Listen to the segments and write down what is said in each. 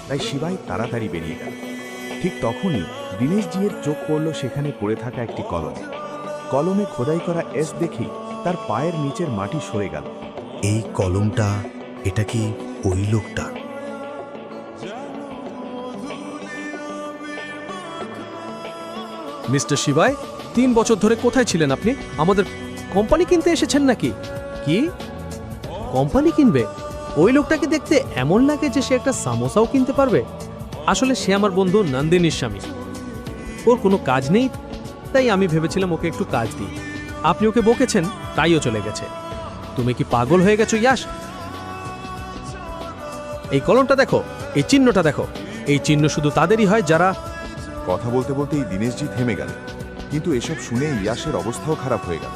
তাই শিবাই তাড়াতাড়ি বেরিয়ে গেল। ঠিক তখনই দীনেশজির চোখ পড়ল সেখানে পড়ে থাকা একটি কলম। কলমে খোদাই করা এস দেখেই তার পায়ের নিচের মাটি সরে গেল। এই কলমটা, এটা কি ওই লোকটা? মিস্টার শিবাই, 3 বছর ধরে কোথায় ছিলেন আপনি? আমাদের কোম্পানি কিনতে এসেছেন নাকি? কি কোম্পানি কিনবে? ওই লোকটাকে দেখতে এমন লাগে যে সে একটা সামোসাও কিনতে পারবে। আসলে সে আমার বন্ধু নন্দিনীর স্বামী। ওর কোনো কাজ নেই, তাই আমি ভেবেছিলাম ওকে একটু কাজ দিই। আপনি ওকে বকেছেন, তাইও চলে গেছে। তুমি কি পাগল হয়ে গেছো ইয়াশ? এই কলমটা দেখো, এই চিহ্নটা দেখো। এই চিহ্ন শুধু তাদেরই হয় যারা... কথা বলতে বলতেই দীনেশজি থেমে গেল। কিন্তু এসব শুনে ইয়াশের অবস্থাও খারাপ হয়ে গেল।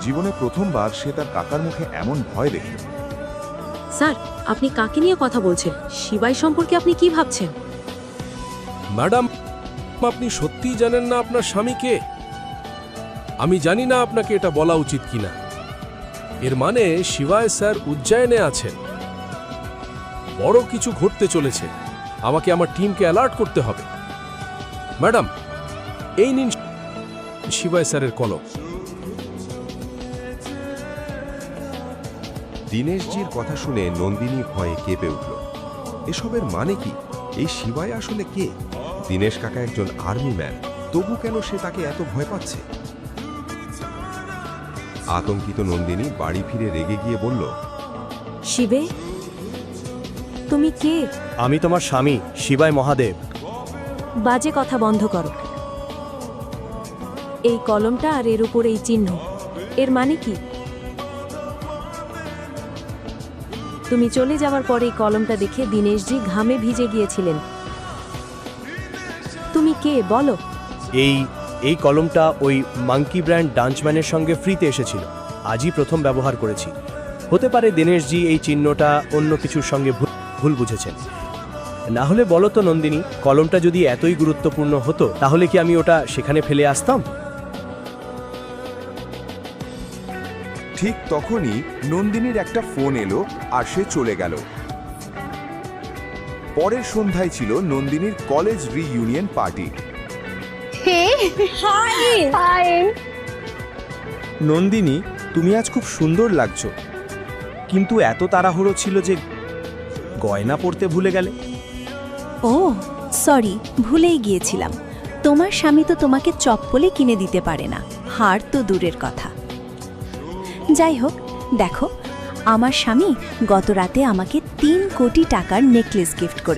জীবনে প্রথমবার সে তার কাকার মুখে এমন ভয় দেখল। স্যার, আপনি কাকে নিয়ে কথা বলছেন? শিবাই সম্পর্কে আপনি কি ভাবছেন? ম্যাডাম, আপনি সত্যিই জানেন না আপনার স্বামী কে? আমি জানি না আপনাকে এটা বলা উচিত কিনা। এর মানে শিবায় স্যার উজ্জয়নে আছেন। বড় কিছু ঘটতে চলেছে। আমাকে আমার টিমকে অ্যালার্ট করতে হবে। ম্যাডাম, এই নিন শিবায় স্যারের কলম। দীনেশজির কথা শুনে নন্দিনী ভয়ে কেঁপে উঠল। এসবের মানে কি? এই শিবায় আসলে কে? দীনেশ কাকা একজন আর্মি ম্যান, তবু কেন সে তাকে এত ভয় পাচ্ছে? আতঙ্কিত নন্দিনী বাড়ি ফিরে রেগে গিয়ে বলল, শিবে, তুমি কে? আমি তোমার স্বামী, শিবায় মহাদেব। বাজে কথা বন্ধ করো। এই কলমটা আর এর উপর এই চিহ্ন, এর মানে কি? তুমি চলে যাওয়ার পর এই কলমটা দেখে দীনেশজি ঘামে ভিজে গিয়েছিলেন। তুমি কে বলো? এই কলমটা ওই মাঙ্কি ব্র্যান্ড ডাঞ্চম্যানের সঙ্গে ফ্রিতে এসেছিল। আজই প্রথম ব্যবহার করেছি। হতে পারে দীনেশজি এই চিহ্নটা অন্য কিছুর সঙ্গে ভুল বুঝেছেন। না হলে বলো তো নন্দিনী, কলমটা যদি এতই গুরুত্বপূর্ণ হতো তাহলে কি আমি ওটা সেখানে ফেলে আসতাম? ঠিক তখনই নন্দিনীর একটা ফোন এলো আর সে চলে গেল। পরের সন্ধ্যায় ছিল নন্দিনীর কলেজ রিইউনিয়ন পার্টি। নন্দিনী, তুমি আজ খুব সুন্দর লাগছো, কিন্তু এত তাড়াহুড়ো ছিল যে গয়না পরতে ভুলে গেলে। ও সরি, ভুলেই গিয়েছিলাম। তোমার স্বামী তো তোমাকে চপ্পলে কিনে দিতে পারে না, হার তো দূরের কথা। যাই হোক, দেখো, আমার স্বামী গত রাতে আমাকে 3 কোটি টাকার নেকলেস গিফট করে